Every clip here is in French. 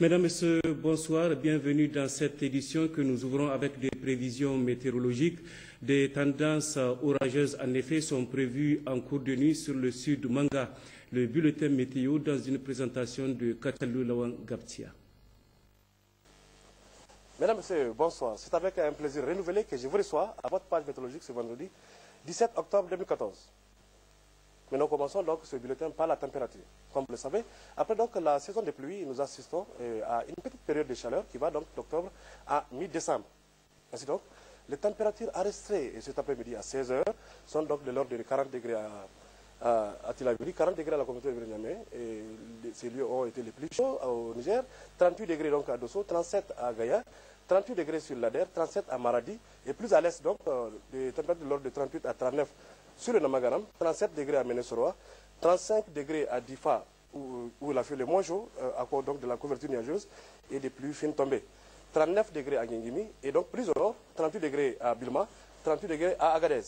Mesdames, Messieurs, bonsoir. Bienvenue dans cette édition que nous ouvrons avec des prévisions météorologiques. Des tendances orageuses, en effet, sont prévues en cours de nuit sur le sud Manga. Le bulletin météo dans une présentation de Katalou Lawan Gaptia. Mesdames, Messieurs, bonsoir. C'est avec un plaisir renouvelé que je vous reçois à votre page météorologique ce vendredi 17 octobre 2014. Mais nous commençons donc ce bulletin par la température. Comme vous le savez, après donc la saison des pluies, nous assistons à une petite période de chaleur qui va donc d'octobre à mi-décembre. Ainsi donc, les températures enregistrées cet après-midi à 16 h sont donc de l'ordre de 40 degrés à Tilabiri, 40 degrés à la communauté de Niamey. Ces lieux ont été les plus chauds au Niger, 38 degrés donc à Dosso, 37 à Gaïa, 38 degrés sur l'Ader, 37 à Maradi, et plus à l'est donc, des températures de l'ordre de 38 à 39 sur le Namagaram, 37 degrés à Ménesoroa, 35 degrés à Difa, où la feuille est moins chaud, à cause donc de la couverture nuageuse et des pluies fines tombées. 39 degrés à Ngingimi, et donc plus au nord, 38 degrés à Bilma, 38 degrés à Agadez.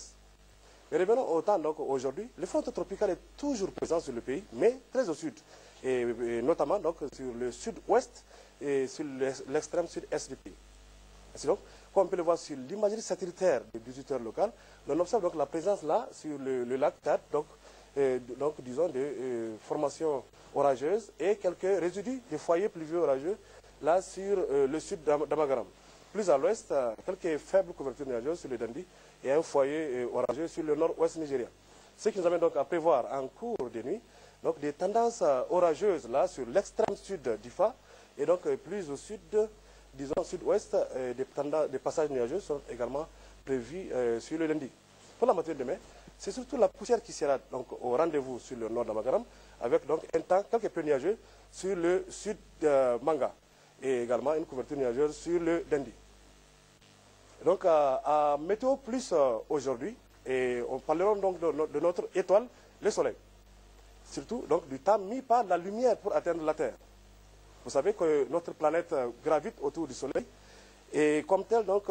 Mais revenons au temps, donc aujourd'hui, le front tropical est toujours présent sur le pays, mais très au sud, et notamment donc sur le sud-ouest et sur l'extrême sud-est du pays. Ainsi donc, comme on peut le voir sur l'imagerie satellitaire des 18 heures locales, on observe donc la présence là sur le lac Tchad, donc disons de formations orageuses et quelques résidus de foyers pluvieux orageux là sur le sud d'Amagaram. Plus à l'ouest, quelques faibles couvertures nuageuses sur le Dandi et un foyer orageux sur le nord-ouest nigérien. Ce qui nous amène donc à prévoir en cours de nuit donc des tendances orageuses là sur l'extrême sud d'Ifa et donc plus au sud, disons sud-ouest, des passages nuageux sont également prévus sur le lundi. Pour la matinée de demain, c'est surtout la poussière qui sera donc au rendez-vous sur le nord d'Amagaram, avec donc un temps quelque peu nuageux sur le sud Manga et également une couverture nuageuse sur le Dandi. Donc à Météo Plus aujourd'hui, et on parlera donc de notre étoile, le Soleil. Surtout donc du temps mis par la lumière pour atteindre la Terre. Vous savez que notre planète gravite autour du Soleil. Et comme tel, donc,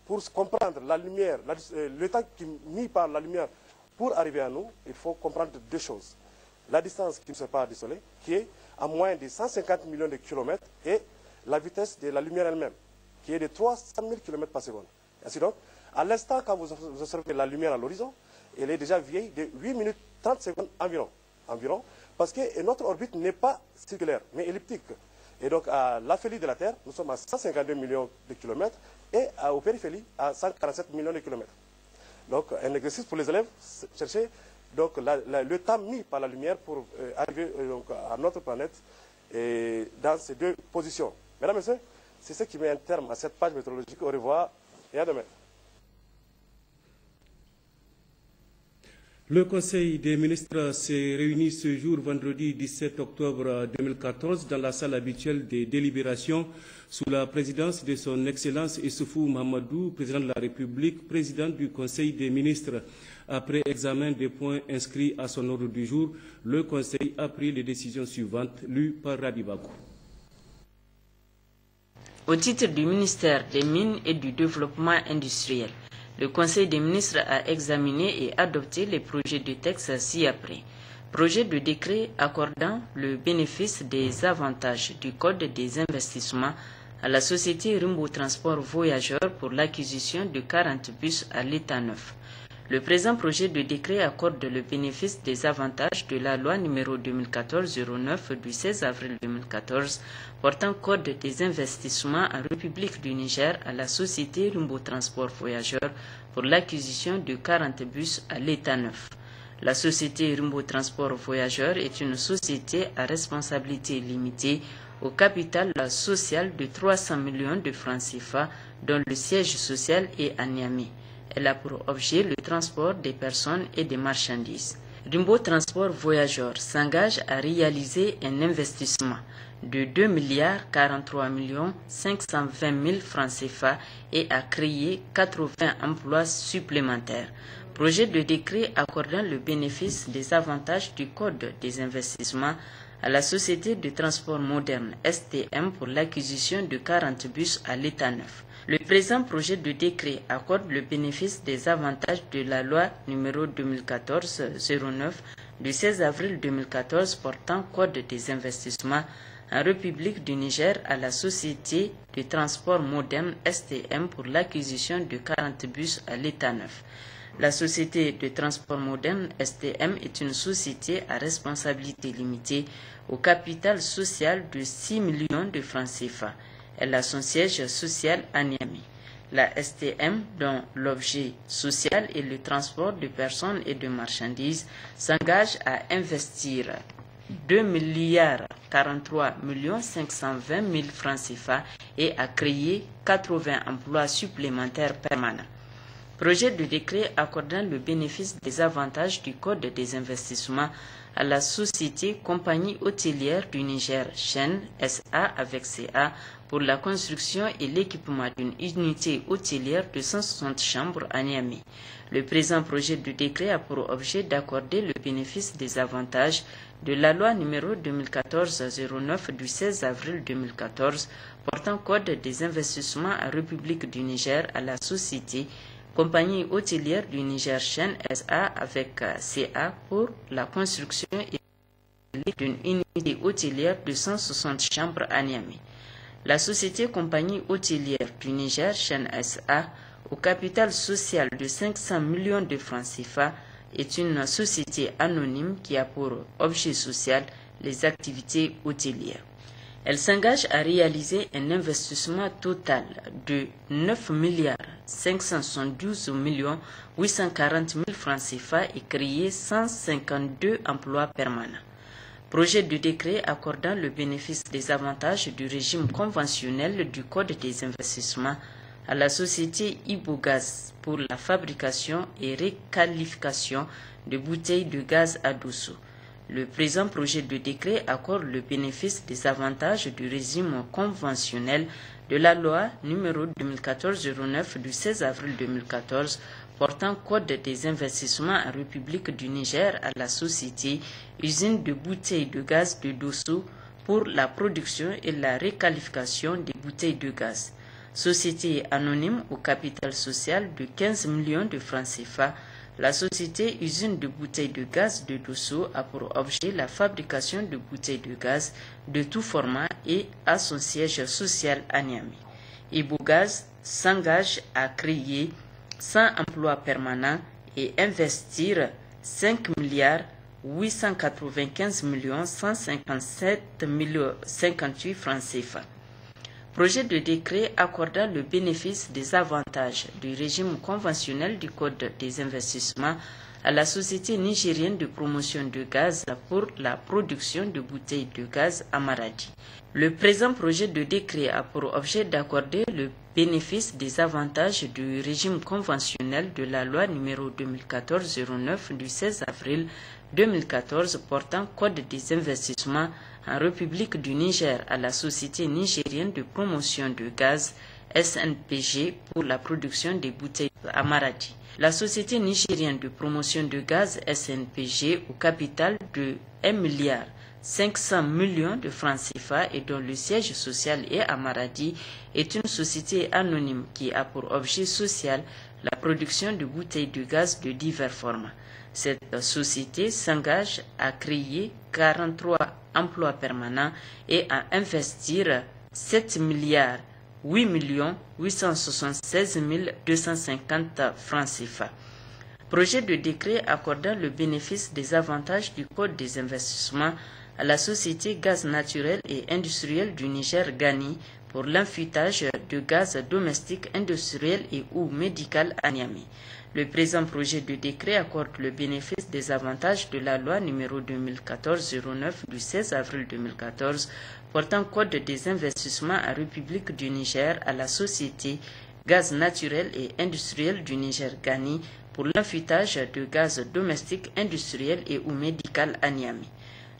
pour comprendre la lumière, le temps mis par la lumière pour arriver à nous, il faut comprendre deux choses. La distance qui nous sépare du Soleil, qui est à moins de 150 millions de kilomètres, et la vitesse de la lumière elle-même, qui est de 300 000 km par seconde. Ainsi donc, à l'instant, quand vous observez la lumière à l'horizon, elle est déjà vieille de 8 minutes 30 secondes environ, parce que notre orbite n'est pas circulaire, mais elliptique. Et donc, à l'aphélie de la Terre, nous sommes à 152 millions de kilomètres et aux périphéries à 147 millions de kilomètres. Donc, un exercice pour les élèves, chercher donc, le temps mis par la lumière pour arriver donc, à notre planète et dans ces deux positions. Mesdames et messieurs, c'est ce qui met un terme à cette page météorologique. Au revoir et à demain. Le Conseil des ministres s'est réuni ce jour, vendredi 17 octobre 2014, dans la salle habituelle des délibérations, sous la présidence de son Excellence Issoufou Mahamadou, président de la République, président du Conseil des ministres. Après examen des points inscrits à son ordre du jour, le Conseil a pris les décisions suivantes, lues par Radibakou. Au titre du ministère des Mines et du Développement industriel, le Conseil des ministres a examiné et adopté les projets de texte ci-après. Projet de décret accordant le bénéfice des avantages du Code des investissements à la société Rimbo Transport Voyageurs pour l'acquisition de 40 bus à l'état neuf. Le présent projet de décret accorde le bénéfice des avantages de la loi numéro 2014-09 du 16 avril 2014 portant Code des investissements en République du Niger à la société Rimbo Transport Voyageurs pour l'acquisition de 40 bus à l'état neuf. La société Rimbo Transport Voyageurs est une société à responsabilité limitée au capital social de 300 millions de francs CFA dont le siège social est à Niamey. Elle a pour objet le transport des personnes et des marchandises. Rimbo Transport Voyageurs s'engage à réaliser un investissement de 2 milliards 43 millions 520 000 francs CFA et à créer 80 emplois supplémentaires. Projet de décret accordant le bénéfice des avantages du Code des investissements à la Société de transport moderne STM pour l'acquisition de 40 bus à l'état neuf. Le présent projet de décret accorde le bénéfice des avantages de la loi numéro 2014-09 du 16 avril 2014 portant Code des investissements en République du Niger à la société de transport moderne STM pour l'acquisition de 40 bus à l'état neuf. La société de transport moderne STM est une société à responsabilité limitée au capital social de 6 millions de francs CFA. Elle a son siège social à Niamey. La STM, dont l'objet social est le transport de personnes et de marchandises, s'engage à investir 2,43,520,000 francs CFA et à créer 80 emplois supplémentaires permanents. Projet de décret accordant le bénéfice des avantages du Code des investissements à la société Compagnie hôtelière du Niger, Chaîne SA avec CA, pour la construction et l'équipement d'une unité hôtelière de 160 chambres à Niamey. Le présent projet de décret a pour objet d'accorder le bénéfice des avantages de la loi numéro 2014-09 du 16 avril 2014 portant Code des investissements en République du Niger à la société Compagnie hôtelière du Niger Chaîne SA avec CA pour la construction et d'une unité hôtelière de 160 chambres à Niamey. La société Compagnie hôtelière du Niger Chaîne SA au capital social de 500 millions de francs CFA est une société anonyme qui a pour objet social les activités hôtelières. Elle s'engage à réaliser un investissement total de 9,572,840,000 francs CFA et créer 152 emplois permanents. Projet de décret accordant le bénéfice des avantages du régime conventionnel du Code des investissements à la société Ibogaz pour la fabrication et requalification de bouteilles de gaz à Dosso. Le présent projet de décret accorde le bénéfice des avantages du régime conventionnel de la loi numéro 2014-09 du 16 avril 2014 portant Code des investissements en République du Niger à la société Usine de bouteilles de gaz de Dosso pour la production et la requalification des bouteilles de gaz. Société anonyme au capital social de 15 millions de francs CFA, la société Usine de bouteilles de gaz de Dosso a pour objet la fabrication de bouteilles de gaz de tout format et a son siège social à Niamey. Ibogaz s'engage à créer 100 emplois permanents et investir 5,895,157,058 francs CFA. Projet de décret accordant le bénéfice des avantages du régime conventionnel du Code des investissements à la société nigérienne de promotion de gaz pour la production de bouteilles de gaz à Maradi. Le présent projet de décret a pour objet d'accorder le bénéfice des avantages du régime conventionnel de la loi numéro 2014-09 du 16 avril 2014 portant Code des investissements en République du Niger à la société nigérienne de promotion de gaz SNPG pour la production des bouteilles à Maradi. La société nigérienne de promotion de gaz SNPG au capital de 1,5 milliard de francs CFA et dont le siège social est à Maradi est une société anonyme qui a pour objet social la production de bouteilles de gaz de divers formats. Cette société s'engage à créer 43 emplois permanents et à investir 7,8,876,250 francs CFA. Projet de décret accordant le bénéfice des avantages du Code des investissements à la société Gaz naturel et industriel du Niger Gani pour l'infuitage de gaz domestique industriel et ou médical à Niamey. Le présent projet de décret accorde le bénéfice des avantages de la loi numéro 2014-09 du 16 avril 2014 portant Code des investissements en République du Niger à la société Gaz naturel et industriel du Niger Gani pour l'infuitage de gaz domestique industriel et ou médical à Niamey.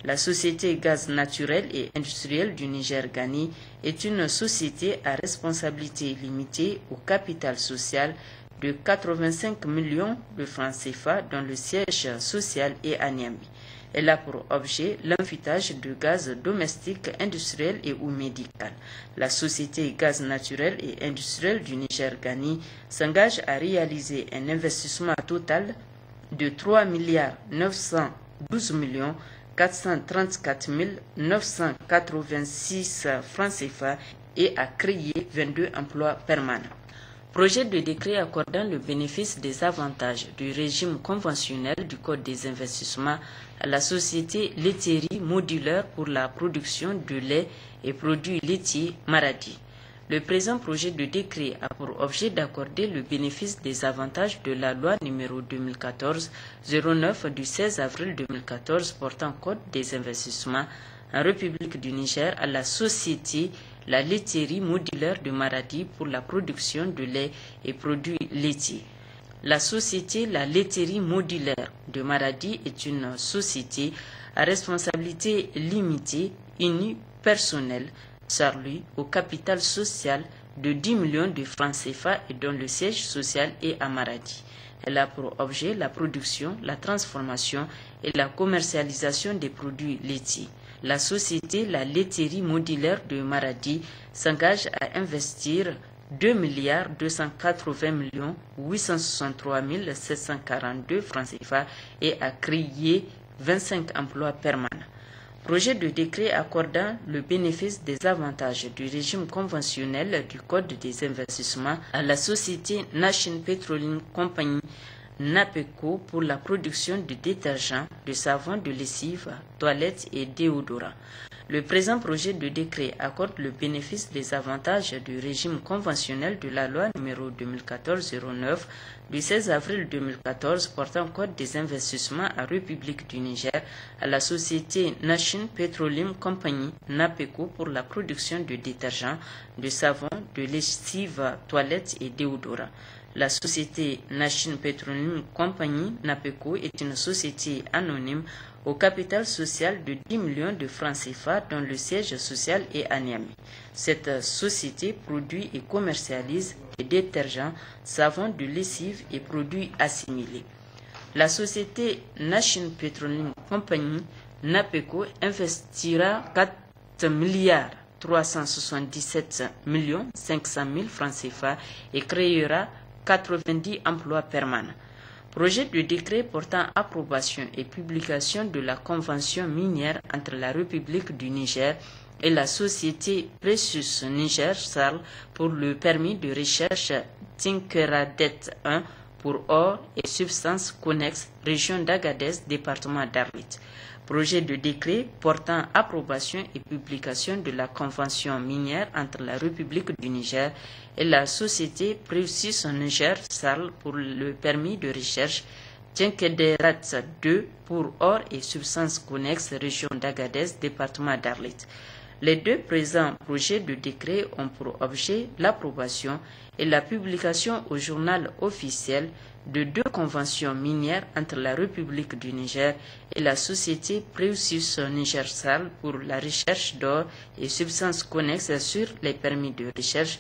La société Gaz naturel et industriel du Niger Gani est une société à responsabilité limitée au capital social de 85 millions de francs CFA dont le siège social est à Niamey. Elle a pour objet l'infuitage de gaz domestique, industriel et ou médical. La société Gaz naturel et industriel du Niger Gani s'engage à réaliser un investissement total de 3,912 434 986 francs CFA et a créé 22 emplois permanents. Projet de décret accordant le bénéfice des avantages du régime conventionnel du Code des investissements à la société laiterie modulaire pour la production de lait et produits laitiers Maradi. Le présent projet de décret a pour objet d'accorder le bénéfice des avantages de la loi numéro 2014-09 du 16 avril 2014 portant Code des investissements en République du Niger à la société la laiterie modulaire de Maradi pour la production de lait et produits laitiers. La société la laiterie modulaire de Maradi est une société à responsabilité limitée, unipersonnelle, charlue au capital social de 10 millions de francs CFA et dont le siège social est à Maradi. Elle a pour objet la production, la transformation et la commercialisation des produits laitiers. La société la laiterie modulaire de Maradi s'engage à investir 2 280 863 742 francs CFA et à créer 25 emplois permanents. Projet de décret accordant le bénéfice des avantages du régime conventionnel du Code des investissements à la société National Petroleum Company NAPECO pour la production de détergents, de savons de lessive, toilettes et déodorants. Le présent projet de décret accorde le bénéfice des avantages du régime conventionnel de la loi numéro 2014-09 du 16 avril 2014 portant Code des investissements en République du Niger à la société National Petroleum Company NAPECO pour la production de détergents, de savons, de lessive, toilettes et déodorants. La société National Petroleum Company NAPECO est une société anonyme au capital social de 10 millions de francs CFA dont le siège social est à Niamey. Cette société produit et commercialise des détergents, savons de lessive et produits assimilés. La société National Petroleum Company NAPECO investira 4 377 500 000 francs CFA et créera 90 emplois permanents. Projet de décret portant approbation et publication de la convention minière entre la République du Niger et la société Precious Niger SARL pour le permis de recherche Tinkeradet 1 pour or et substances connexes, région d'Agadez, département d'Arlit. Projet de décret portant approbation et publication de la convention minière entre la République du Niger et la société Precious Niger SARL pour le permis de recherche Tinkederat 2 pour or et substances connexes, région d'Agadez, département d'Arlit. Les deux présents projets de décret ont pour objet l'approbation et la publication au journal officiel de deux conventions minières entre la République du Niger et la société Precious Niger SARL pour la recherche d'or et substances connexes sur les permis de recherche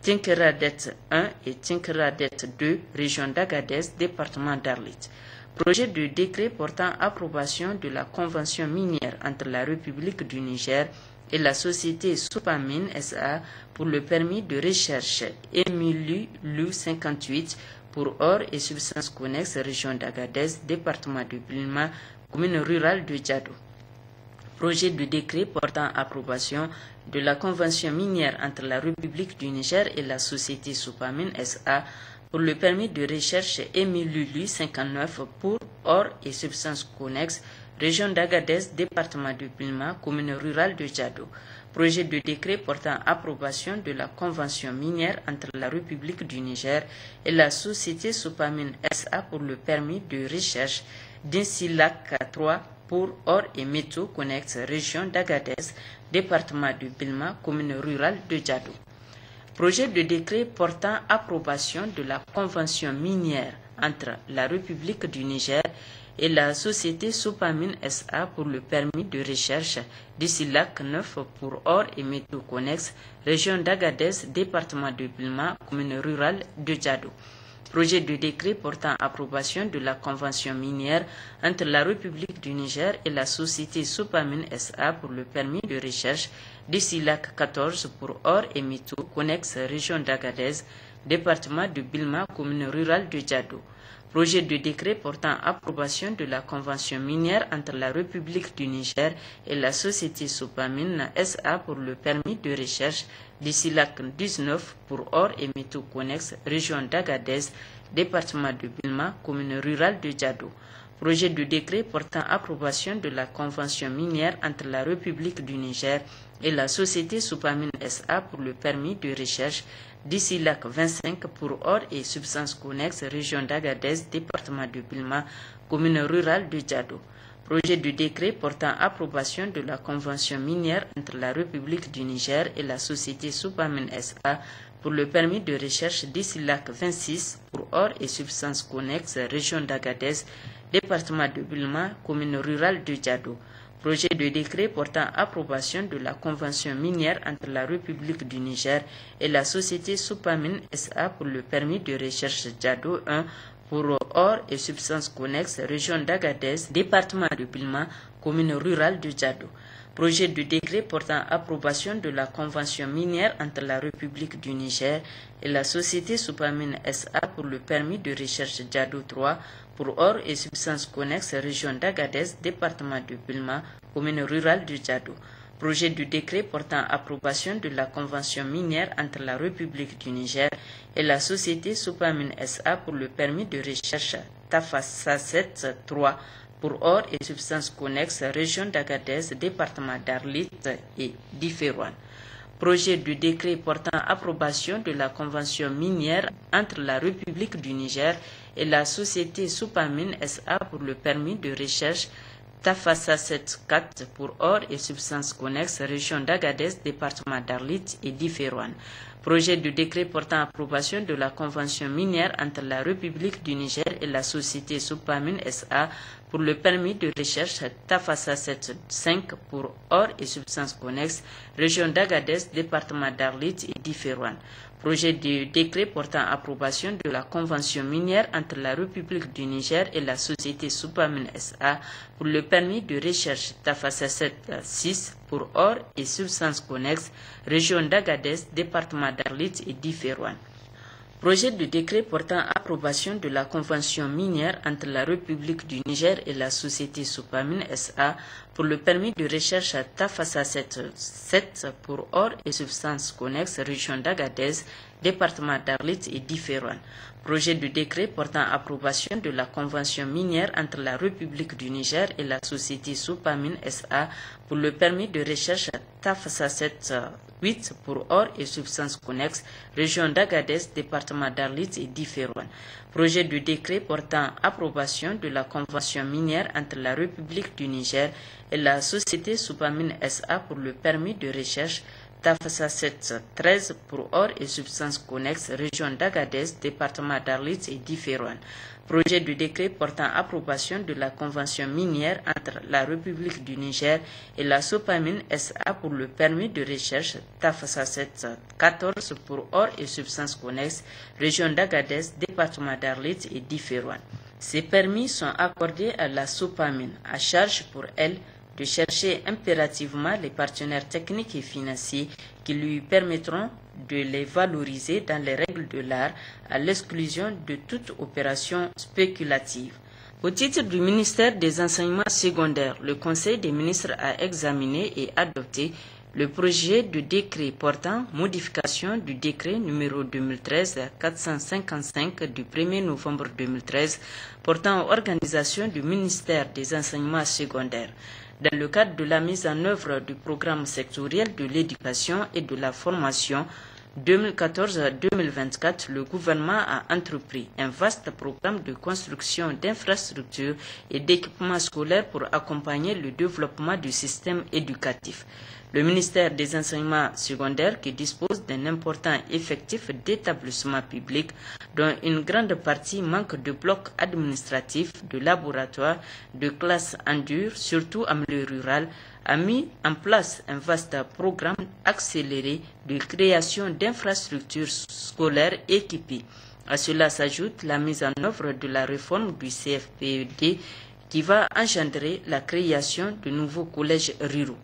Tinkeradet 1 et Tinkeradet 2, région d'Agadez, département d'Arlit. Projet de décret portant approbation de la convention minière entre la République du Niger et la société Soupamine SA pour le permis de recherche Émilu Lu 58 pour or et substances connexes, région d'Agadez, département de Bilma, commune rurale de Djado. Projet de décret portant approbation de la convention minière entre la République du Niger et la société Soupamine SA pour le permis de recherche Émilu Lu 59 pour or et substances connexes, région d'Agadez, département de Bilma, commune rurale de Djado. Projet de décret portant approbation de la convention minière entre la République du Niger et la société Soupamine SA pour le permis de recherche d'Insilac 3 pour or et métaux connexes, région d'Agadez, département de Bilma, commune rurale de Djado. Projet de décret portant approbation de la convention minière entre la République du Niger et la société Soupamine SA pour le permis de recherche d'Issilac 9 pour or et métaux connexes, région d'Agadez, département de Bilma, commune rurale de Djado. Projet de décret portant approbation de la convention minière entre la République du Niger et la société Soupamine SA pour le permis de recherche d'Issilac 14 pour or et métaux connexes, région d'Agadez, département de Bilma, commune rurale de Djado. projet de décret portant approbation de la convention minière entre la République du Niger et la société Sopamine SA pour le permis de recherche d'ici lac 19 pour or et métaux connexes, région d'Agadez, département de Bilma, commune rurale de Diado. Projet de décret portant approbation de la convention minière entre la République du Niger et la société Sopamine SA pour le permis de recherche d'ici lac 25 pour or et substances connexes, région d'Agadez, département de Bilma, commune rurale de Diado. Projet de décret portant approbation de la convention minière entre la République du Niger et la société Sopamine SA pour le permis de recherche d'ici lac 26 pour or et substances connexes, région d'Agadez, département de Bilma, commune rurale de Diado. Projet de décret portant approbation de la convention minière entre la République du Niger et la société Sopamine SA pour le permis de recherche Diado 1 pour or et substances connexes, région d'Agadez, département de Bilma, commune rurale de Diado. Projet de décret portant approbation de la convention minière entre la République du Niger et la société Sopamine SA pour le permis de recherche Diado 3 pour or et substances connexes, région d'Agadez, département de Bilma, commune rurale de Diado. Projet de décret portant approbation de la convention minière entre la République du Niger et la société Sopamine SA pour le permis de recherche Tafassaset 3 pour or et substances connexes, région d'Agadez, département d'Arlit et d'Iférouane. Projet de décret portant approbation de la convention minière entre la République du Niger et la société Sopamine SA pour le permis de recherche Tafassaset 4 pour or et substances connexes, région d'Agadez, département d'Arlit et d'Iférouane. Projet de décret portant approbation de la convention minière entre la République du Niger et la société Sopamine SA pour le permis de recherche Tafassaset 5 pour or et substances connexes, région d'Agadez, département d'Arlit et d'Iférouane. Projet de décret portant approbation de la convention minière entre la République du Niger et la société Sopamine SA pour le permis de recherche Tafassaset 6 pour or et substances connexes, région d'Agadez, département d'Arlit et d'Iférouane. Projet de décret portant approbation de la convention minière entre la République du Niger et la société Sopamine SA pour le permis de recherche Tafassaset 7 pour or et substances connexes, région d'Agadez, département d'Arlit et d'Iférouane. Projet de décret portant approbation de la convention minière entre la République du Niger et la société Sopamine SA pour le permis de recherche Tafassaset 8 pour or et substances connexes, région d'Agadez, département d'Arlit et d'Iférouane. Projet de décret portant approbation de la convention minière entre la République du Niger et la société Sopamine SA pour le permis de recherche Tafassaset 13 pour or et substances connexes, région d'Agadez, département d'Arlit et d'Iférouane. Projet de décret portant approbation de la convention minière entre la République du Niger et la Sopamine SA pour le permis de recherche Tafassaset 14 pour or et substances connexes, région d'Agadez, département d'Arlit et d'Iférouane. Ces permis sont accordés à la Sopamine, à charge pour elle de chercher impérativement les partenaires techniques et financiers qui lui permettront de les valoriser dans les règles de l'art à l'exclusion de toute opération spéculative. Au titre du ministère des Enseignements secondaires, le Conseil des ministres a examiné et adopté le projet de décret portant modification du décret numéro 2013-455 du 1er novembre 2013 portant organisation du ministère des Enseignements secondaires. Dans le cadre de la mise en œuvre du programme sectoriel de l'éducation et de la formation 2014-2024, le gouvernement a entrepris un vaste programme de construction d'infrastructures et d'équipements scolaires pour accompagner le développement du système éducatif. Le ministère des Enseignements secondaires, qui dispose d'un important effectif d'établissements publics, dont une grande partie manque de blocs administratifs, de laboratoires, de classes en dur, surtout en milieu rural, a mis en place un vaste programme accéléré de création d'infrastructures scolaires équipées. À cela s'ajoute la mise en œuvre de la réforme du CFPED qui va engendrer la création de nouveaux collèges ruraux.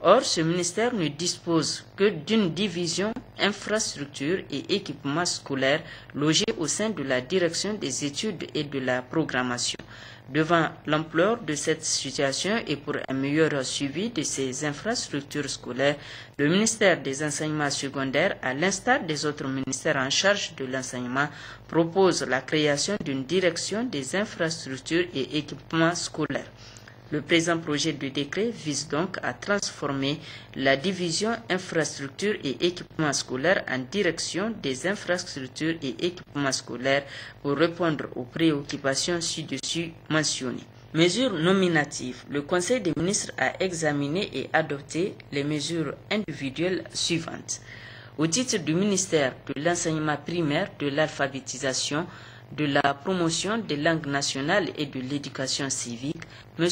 Or, ce ministère ne dispose que d'une division infrastructure et équipement scolaire logée au sein de la direction des études et de la programmation. Devant l'ampleur de cette situation et pour un meilleur suivi de ces infrastructures scolaires, le ministère des enseignements secondaires, à l'instar des autres ministères en charge de l'enseignement, propose la création d'une direction des infrastructures et équipements scolaires. Le présent projet de décret vise donc à transformer la division infrastructures et équipements scolaires en direction des infrastructures et équipements scolaires pour répondre aux préoccupations ci-dessus mentionnées. Mesures nominatives. Le Conseil des ministres a examiné et adopté les mesures individuelles suivantes. Au titre du ministère de l'enseignement primaire, de l'alphabétisation, de la promotion des langues nationales et de l'éducation civique, M.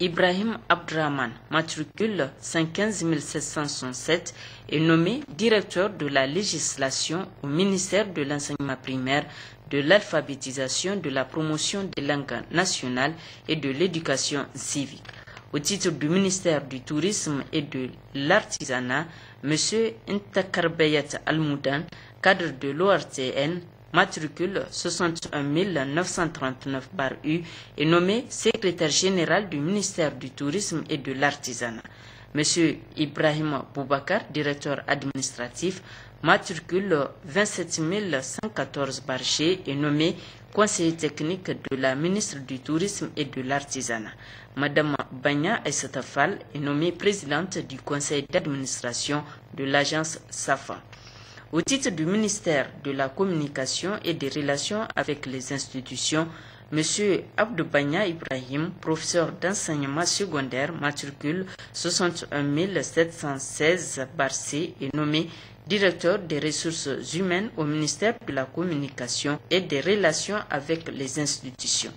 Ibrahim Abdrahman, matricule 115 767, est nommé directeur de la législation au ministère de l'enseignement primaire, de l'alphabétisation, de la promotion des langues nationales et de l'éducation civique. Au titre du ministère du tourisme et de l'artisanat, M. Intakarbeyat Almoudan, cadre de l'ORTN, matricule 61 939/U, est nommé secrétaire général du ministère du Tourisme et de l'Artisanat. M. Ibrahim Boubacar, directeur administratif, matricule 27 114/G, est nommé conseiller technique de la ministre du Tourisme et de l'Artisanat. Madame Banya Aïssata Fall est nommée présidente du conseil d'administration de l'agence SAFA. Au titre du ministère de la Communication et des Relations avec les institutions, M. Abdou Banya Ibrahim, professeur d'enseignement secondaire, matricule 61 716/C, est nommé directeur des ressources humaines au ministère de la Communication et des Relations avec les institutions.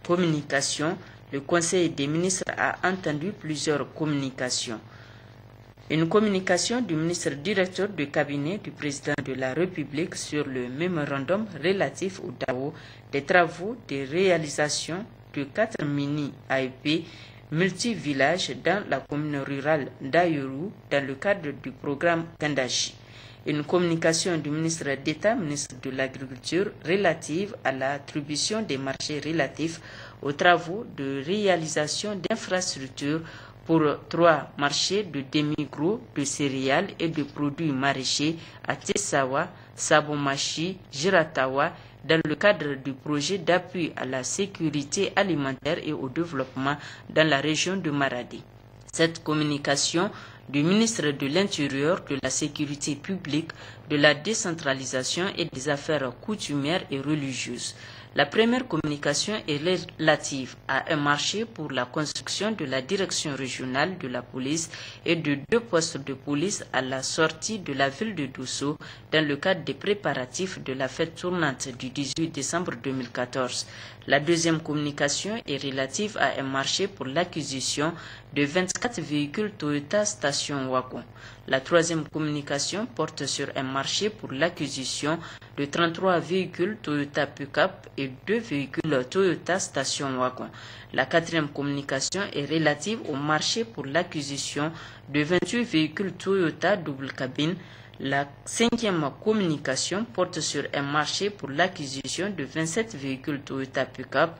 Communication. Le Conseil des ministres a entendu plusieurs communications. Une communication du ministre directeur du cabinet du président de la République sur le mémorandum relatif au DAO des travaux de réalisation de 4 mini-AEP multi-villages dans la commune rurale d'Ayourou dans le cadre du programme Kandashi. Une communication du ministre d'État, ministre de l'Agriculture, relative à l'attribution des marchés relatifs aux travaux de réalisation d'infrastructures pour 3 marchés de demi-gros, de céréales et de produits maraîchers à Tessawa, Sabomachi, Giratawa, dans le cadre du projet d'appui à la sécurité alimentaire et au développement dans la région de Maradi. Cette communication du ministre de l'Intérieur, de la Sécurité publique, de la décentralisation et des affaires coutumières et religieuses. La première communication est relative à un marché pour la construction de la direction régionale de la police et de 2 postes de police à la sortie de la ville de Dosso dans le cadre des préparatifs de la fête tournante du 18 décembre 2014. La deuxième communication est relative à un marché pour l'acquisition de 24 véhicules Toyota Station Wagon. La troisième communication porte sur un marché pour l'acquisition de 33 véhicules Toyota Pick-up et 2 véhicules Toyota Station Wagon. La quatrième communication est relative au marché pour l'acquisition de 28 véhicules Toyota double cabine. La cinquième communication porte sur un marché pour l'acquisition de 27 véhicules Toyota Pick-up.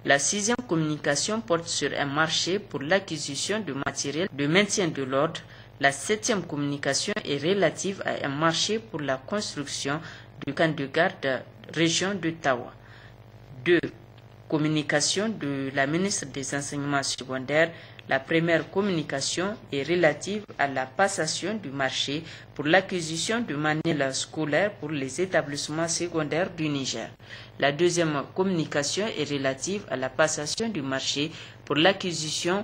La sixième communication porte sur un marché pour l'acquisition de matériel de maintien de l'ordre. La septième communication est relative à un marché pour la construction du camp de garde région de Tawa. 2. Communication de la ministre des Enseignements secondaires. La première communication est relative à la passation du marché pour l'acquisition de manuels scolaires pour les établissements secondaires du Niger. La deuxième communication est relative à la passation du marché pour l'acquisition,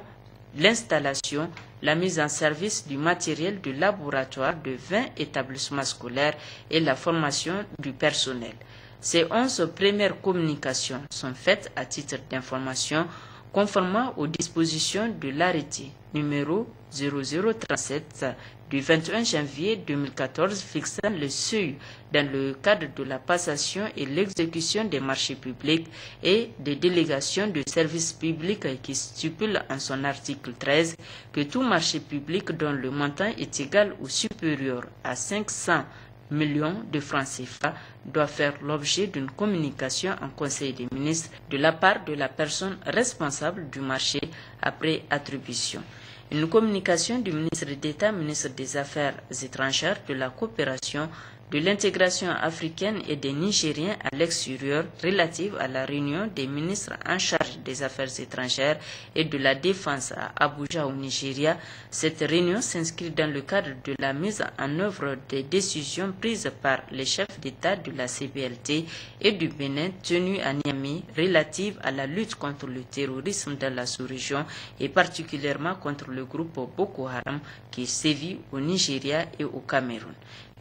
l'installation, la mise en service du matériel de laboratoire de 20 établissements scolaires et la formation du personnel. Ces 11 premières communications sont faites à titre d'information conformément aux dispositions de l'arrêté numéro 0037 du 21 janvier 2014 fixant le seuil dans le cadre de la passation et l'exécution des marchés publics et des délégations de services publics qui stipule en son article 13 que tout marché public dont le montant est égal ou supérieur à 500 millions de francs CFA doit faire l'objet d'une communication en Conseil des ministres de la part de la personne responsable du marché après attribution. Une communication du ministre d'État, ministre des Affaires étrangères, de la coopération, de l'intégration africaine et des Nigériens à l'extérieur relative à la réunion des ministres en charge des affaires étrangères et de la défense à Abuja au Nigeria. Cette réunion s'inscrit dans le cadre de la mise en œuvre des décisions prises par les chefs d'État de la CBLT et du Bénin tenues à Niamey relatives à la lutte contre le terrorisme dans la sous-région et particulièrement contre le groupe Boko Haram qui sévit au Nigeria et au Cameroun.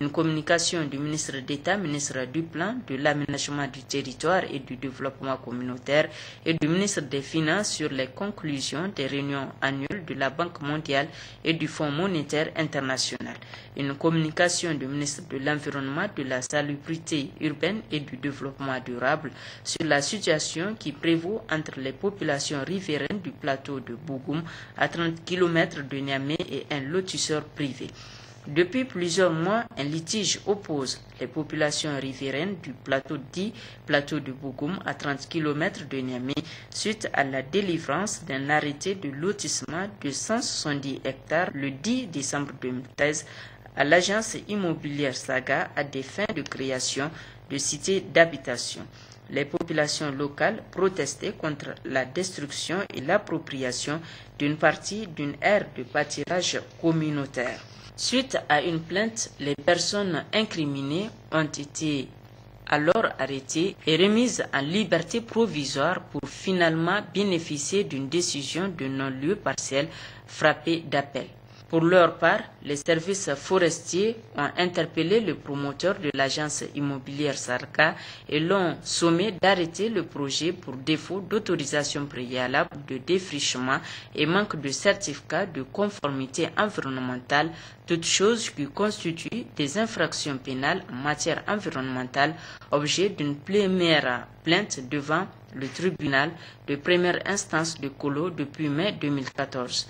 Une communication du ministre d'État, ministre du Plan, de l'Aménagement du Territoire et du Développement communautaire et du ministre des Finances sur les conclusions des réunions annuelles de la Banque mondiale et du Fonds monétaire international. Une communication du ministre de l'Environnement, de la Salubrité urbaine et du Développement durable sur la situation qui prévaut entre les populations riveraines du plateau de Bougoum à 30 km de Niamey et un lotisseur privé. Depuis plusieurs mois, un litige oppose les populations riveraines du plateau dit plateau de Bougoum à 30 km de Niamey suite à la délivrance d'un arrêté de lotissement de 170 hectares le 10 décembre 2013 à l'agence immobilière Saga à des fins de création de cités d'habitation. Les populations locales protestaient contre la destruction et l'appropriation d'une partie d'une aire de pâturage communautaire. Suite à une plainte, les personnes incriminées ont été alors arrêtées et remises en liberté provisoire pour finalement bénéficier d'une décision de non-lieu partiel frappée d'appel. Pour leur part, les services forestiers ont interpellé le promoteur de l'agence immobilière Sarka et l'ont sommé d'arrêter le projet pour défaut d'autorisation préalable de défrichement et manque de certificat de conformité environnementale, toutes choses qui constituent des infractions pénales en matière environnementale, objet d'une première plainte devant le tribunal de première instance de Kolo depuis mai 2014.